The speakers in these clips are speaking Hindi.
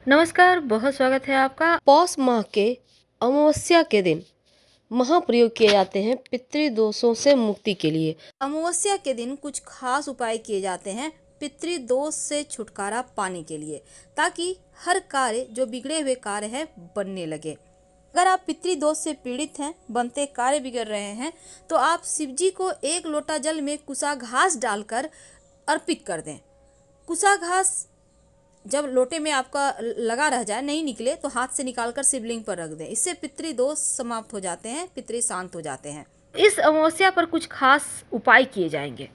नमस्कार, बहुत स्वागत है आपका। पौष माह के अमावस्या के दिन महाप्रयोग किए जाते हैं पितृदोषों से मुक्ति के लिए। अमावस्या के दिन कुछ खास उपाय किए जाते हैं पितृदोष से छुटकारा पाने के लिए, ताकि हर कार्य जो बिगड़े हुए कार्य है बनने लगे। अगर आप पितृदोष से पीड़ित हैं, बनते कार्य बिगड़ रहे हैं, तो आप शिव जी को 1 लोटा जल में कुसा घास डालकर अर्पित कर दें। कुसा घास जब लोटे में आपका लगा रह जाए, नहीं निकले, तो हाथ से निकालकर शिवलिंग पर रख दें। इससे पितृदोष समाप्त हो जाते हैं, पितृ शांत हो जाते हैं। इस अमावस्या पर कुछ खास उपाय किए जाएंगे।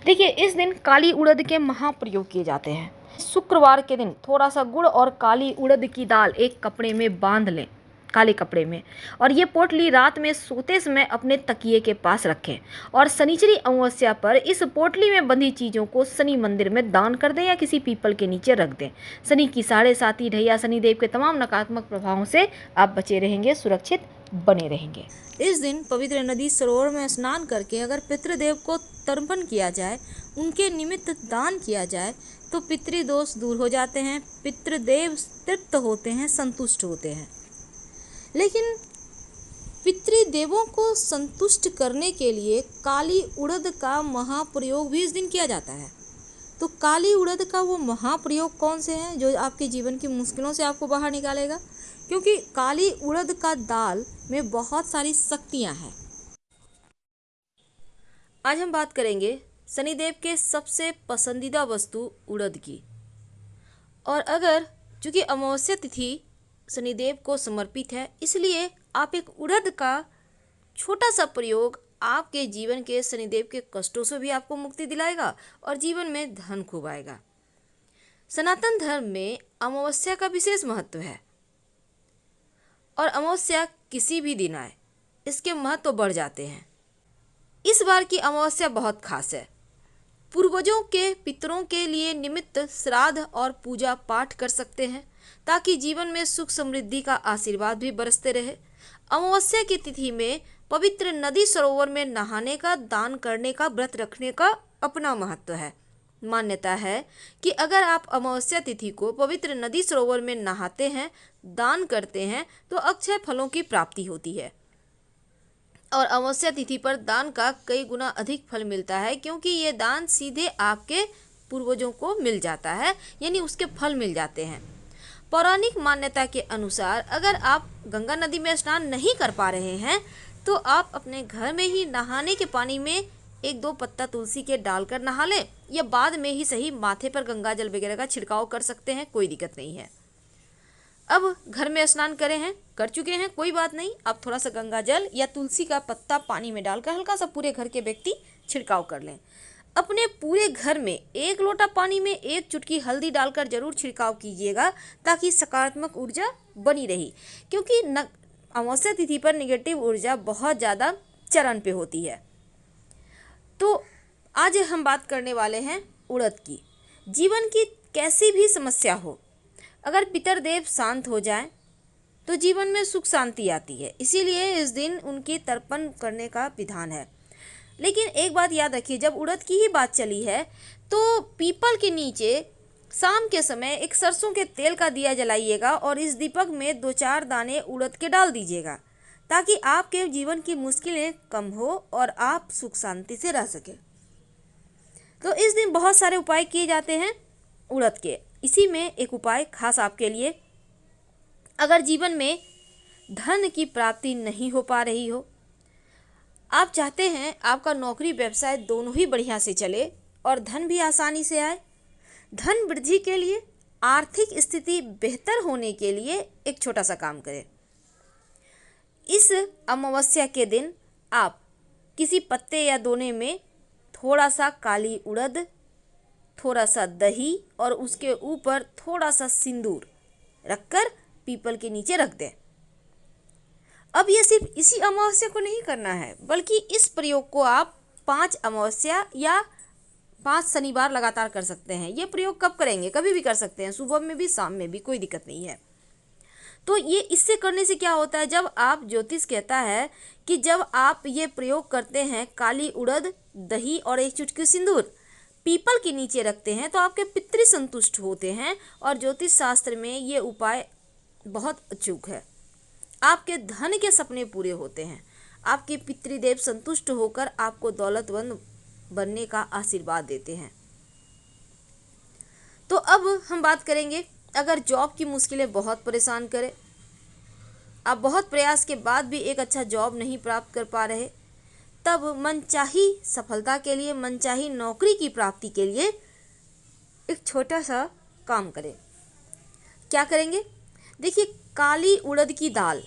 देखिए, इस दिन काली उड़द के महाप्रयोग किए जाते हैं। शुक्रवार के दिन थोड़ा सा गुड़ और काली उड़द की दाल एक कपड़े में बांध लें, काले कपड़े में, और ये पोटली रात में सोते समय अपने तकिए के पास रखें। और शनिचरी अमावस्या पर इस पोटली में बंधी चीज़ों को शनि मंदिर में दान कर दें या किसी पीपल के नीचे रख दें। शनि की 7.5 ढैया शनिदेव के तमाम नकारात्मक प्रभावों से आप बचे रहेंगे, सुरक्षित बने रहेंगे। इस दिन पवित्र नदी सरोवर में स्नान करके अगर पितृदेव को तर्पण किया जाए, उनके निमित्त दान किया जाए, तो पितृदोष दूर हो जाते हैं, पितृदेव तृप्त होते हैं, संतुष्ट होते हैं। लेकिन पितृदेवों को संतुष्ट करने के लिए काली उड़द का महाप्रयोग भी इस दिन किया जाता है। तो काली उड़द का वो महाप्रयोग कौन से हैं जो आपके जीवन की मुश्किलों से आपको बाहर निकालेगा? क्योंकि काली उड़द का दाल में बहुत सारी शक्तियां हैं। आज हम बात करेंगे शनिदेव के सबसे पसंदीदा वस्तु उड़द की। और अगर चूंकि अमावस्या तिथि शनिदेव को समर्पित है, इसलिए आप एक उड़द का छोटा सा प्रयोग आपके जीवन के शनिदेव के कष्टों से भी आपको मुक्ति दिलाएगा और जीवन में धन खूब आएगा। सनातन धर्म में अमावस्या का विशेष महत्व है, और अमावस्या किसी भी दिन आए, इसके महत्व बढ़ जाते हैं। इस बार की अमावस्या बहुत खास है। पूर्वजों के पितरों के लिए निमित्त श्राद्ध और पूजा पाठ कर सकते हैं, ताकि जीवन में सुख समृद्धि का आशीर्वाद भी बरसते रहे। अमावस्या की तिथि में पवित्र नदी सरोवर में नहाने का, दान करने का, व्रत रखने का अपना महत्व है। मान्यता है कि अगर आप अमावस्या तिथि को पवित्र नदी सरोवर में नहाते हैं, दान करते हैं, तो अक्षय फलों की प्राप्ति होती है। और अमावस्या तिथि पर दान का कई गुना अधिक फल मिलता है, क्योंकि ये दान सीधे आपके पूर्वजों को मिल जाता है, यानी उसके फल मिल जाते हैं। पौराणिक मान्यता के अनुसार अगर आप गंगा नदी में स्नान नहीं कर पा रहे हैं, तो आप अपने घर में ही नहाने के पानी में 1-2 पत्ता तुलसी के डालकर नहा लें, या बाद में ही सही माथे पर गंगा जल वगैरह का छिड़काव कर सकते हैं, कोई दिक्कत नहीं है। अब घर में स्नान कर चुके हैं, कोई बात नहीं, आप थोड़ा सा गंगा जल या तुलसी का पत्ता पानी में डालकर हल्का सा पूरे घर के व्यक्ति छिड़काव कर लें। अपने पूरे घर में 1 लोटा पानी में 1 चुटकी हल्दी डालकर जरूर छिड़काव कीजिएगा, ताकि सकारात्मक ऊर्जा बनी रही। क्योंकि अमावस्या तिथि पर निगेटिव ऊर्जा बहुत ज़्यादा चरण पे होती है। तो आज हम बात करने वाले हैं उड़द की। जीवन की कैसी भी समस्या हो, अगर पितरदेव शांत हो जाए तो जीवन में सुख शांति आती है। इसीलिए इस दिन उनकी तर्पण करने का विधान है। लेकिन एक बात याद रखिए, जब उड़द की ही बात चली है, तो पीपल के नीचे शाम के समय एक सरसों के तेल का दिया जलाइएगा और इस दीपक में 2-4 दाने उड़द के डाल दीजिएगा, ताकि आपके जीवन की मुश्किलें कम हो और आप सुख शांति से रह सकें। तो इस दिन बहुत सारे उपाय किए जाते हैं उड़द के। इसी में एक उपाय खास आपके लिए, अगर जीवन में धन की प्राप्ति नहीं हो पा रही हो, आप चाहते हैं आपका नौकरी व्यवसाय दोनों ही बढ़िया से चले और धन भी आसानी से आए, धन वृद्धि के लिए, आर्थिक स्थिति बेहतर होने के लिए एक छोटा सा काम करें। इस अमावस्या के दिन आप किसी पत्ते या दोने में थोड़ा सा काली उड़द, थोड़ा सा दही और उसके ऊपर थोड़ा सा सिंदूर रखकर पीपल के नीचे रख दें। अब यह सिर्फ इसी अमावस्या को नहीं करना है, बल्कि इस प्रयोग को आप 5 अमावस्या या 5 शनिवार लगातार कर सकते हैं। ये प्रयोग कब करेंगे? कभी भी कर सकते हैं, सुबह में भी, शाम में भी, कोई दिक्कत नहीं है। तो ये इससे करने से क्या होता है, जब आप, ज्योतिष कहता है कि जब आप ये प्रयोग करते हैं काली उड़द, दही और 1 चुटकी सिंदूर, पीपल के नीचे रखते हैं तो आपके पितृ संतुष्ट होते हैं। और ज्योतिष शास्त्र में ये उपाय बहुत अचूक है। आपके धन के सपने पूरे होते हैं। आपके पितृदेव संतुष्ट होकर आपको दौलतमंद बनने का आशीर्वाद देते हैं। तो अब हम बात करेंगे, अगर जॉब की मुश्किलें बहुत परेशान करें, आप बहुत प्रयास के बाद भी एक अच्छा जॉब नहीं प्राप्त कर पा रहे, तब मनचाही सफलता के लिए, मनचाही नौकरी की प्राप्ति के लिए एक छोटा सा काम करें। क्या करेंगे? देखिए, काली उड़द की दाल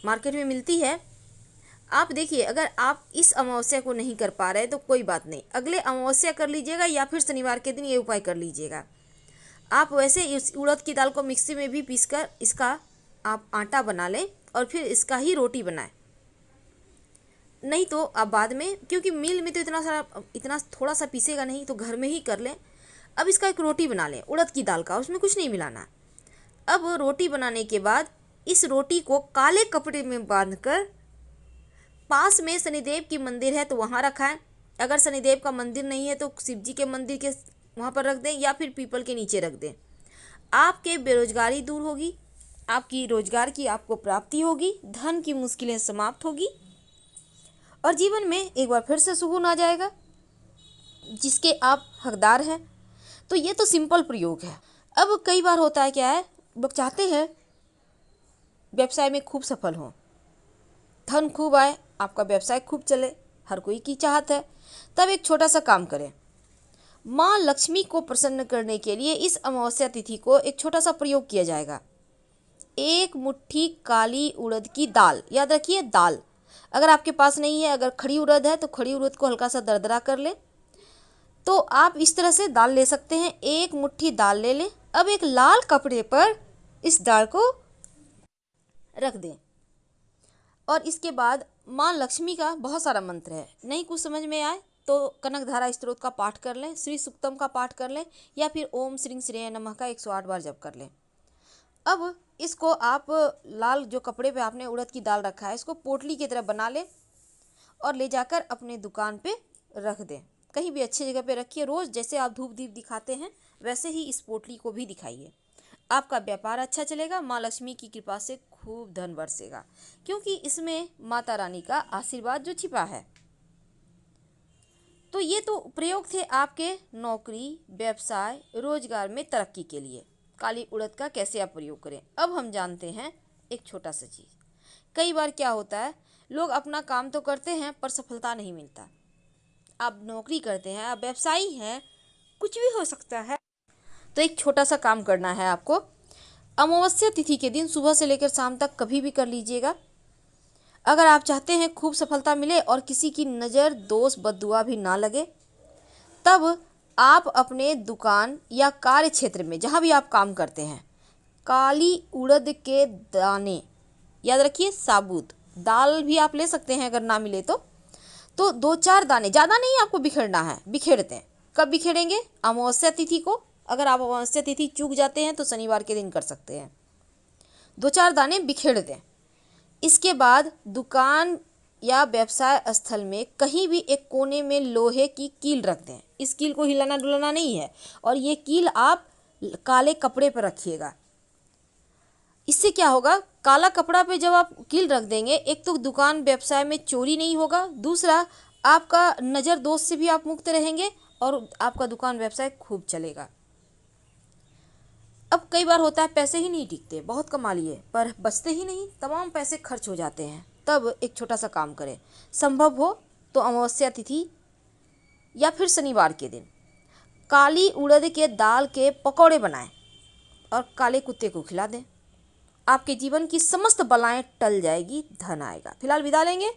मार्केट में मिलती है। आप देखिए, अगर आप इस अमावस्या को नहीं कर पा रहे तो कोई बात नहीं, अगले अमावस्या कर लीजिएगा या फिर शनिवार के दिन ये उपाय कर लीजिएगा। आप वैसे इस उड़द की दाल को मिक्सी में भी पीसकर इसका आप आटा बना लें और फिर इसका ही रोटी बनाएं। नहीं तो आप बाद में, क्योंकि मिल में तो इतना थोड़ा सा पीसेगा नहीं, तो घर में ही कर लें। अब इसका एक रोटी बना लें उड़द की दाल का, उसमें कुछ नहीं मिलाना। अब रोटी बनाने के बाद इस रोटी को काले कपड़े में बांधकर पास में शनिदेव की मंदिर है तो वहाँ रखाएं। अगर शनिदेव का मंदिर नहीं है तो शिव जी के मंदिर के वहाँ पर रख दें या फिर पीपल के नीचे रख दें। आपके बेरोजगारी दूर होगी, आपकी रोजगार की आपको प्राप्ति होगी, धन की मुश्किलें समाप्त होगी और जीवन में एक बार फिर से सुकून आ जाएगा जिसके आप हकदार हैं। तो ये तो सिंपल प्रयोग है। अब कई बार होता है क्या है, लोग चाहते हैं व्यवसाय में खूब सफल हों, धन खूब आए, आपका व्यवसाय खूब चले, हर कोई की चाहत है। तब एक छोटा सा काम करें। माँ लक्ष्मी को प्रसन्न करने के लिए इस अमावस्या तिथि को एक छोटा सा प्रयोग किया जाएगा। एक मुट्ठी काली उड़द की दाल, याद रखिए दाल, अगर आपके पास नहीं है, अगर खड़ी उड़द है तो खड़ी उड़द को हल्का सा दरदरा कर लें। तो आप इस तरह से दाल ले सकते हैं। एक मुट्ठी दाल ले लें। अब एक लाल कपड़े पर इस दाल को रख दें और इसके बाद माँ लक्ष्मी का बहुत सारा मंत्र है, नहीं कुछ समझ में आए तो कनकधारा स्तोत्र का पाठ कर लें, श्री सुक्तम का पाठ कर लें या फिर ओम श्री श्रेय नमः का 108 बार जप कर लें। अब इसको आप लाल जो कपड़े पे आपने उड़द की दाल रखा है इसको पोटली की तरह बना लें और ले जाकर अपने दुकान पे रख दें। कहीं भी अच्छी जगह पे रखिए। रोज़ जैसे आप धूप दीप दिखाते हैं वैसे ही इस पोटली को भी दिखाइए। आपका व्यापार अच्छा चलेगा, माँ लक्ष्मी की कृपा से खूब धन बरसेगा, क्योंकि इसमें माता रानी का आशीर्वाद जो छिपा है। तो ये तो प्रयोग थे आपके नौकरी, व्यवसाय, रोजगार में तरक्की के लिए। काली उड़द का कैसे आप प्रयोग करें। अब हम जानते हैं एक छोटा सा चीज़। कई बार क्या होता है, लोग अपना काम तो करते हैं पर सफलता नहीं मिलता। आप नौकरी करते हैं, आप व्यवसायी हैं, कुछ भी हो सकता है। तो एक छोटा सा काम करना है आपको। अमावस्या तिथि के दिन सुबह से लेकर शाम तक कभी भी कर लीजिएगा। अगर आप चाहते हैं खूब सफलता मिले और किसी की नज़र, दोष, बद्दुआ भी ना लगे, तब आप अपने दुकान या कार्य क्षेत्र में जहाँ भी आप काम करते हैं काली उड़द के दाने, याद रखिए साबुत दाल भी आप ले सकते हैं अगर ना मिले तो 2-4 दाने, ज़्यादा नहीं आपको बिखेरना है। बिखेरते हैं, कब बिखेरेंगे? अमावस्या तिथि को। अगर आप अमावस्या तिथि चूक जाते हैं तो शनिवार के दिन कर सकते हैं। 2-4 दाने बिखेर दें। इसके बाद दुकान या व्यवसाय स्थल में कहीं भी एक कोने में लोहे की कील रख दें। इस कील को हिलाना डुलाना नहीं है और ये कील आप काले कपड़े पर रखिएगा। इससे क्या होगा, काला कपड़ा पे जब आप कील रख देंगे, एक तो दुकान व्यवसाय में चोरी नहीं होगा, दूसरा आपका नज़र दोष से भी आप मुक्त रहेंगे और आपका दुकान व्यवसाय खूब चलेगा। अब कई बार होता है पैसे ही नहीं टिकते, बहुत कमा लिए पर बचते ही नहीं, तमाम पैसे खर्च हो जाते हैं। तब एक छोटा सा काम करें। संभव हो तो अमावस्या तिथि या फिर शनिवार के दिन काली उड़द के दाल के पकौड़े बनाएं और काले कुत्ते को खिला दें। आपके जीवन की समस्त बलाएं टल जाएगी, धन आएगा। फिलहाल विदा लेंगे।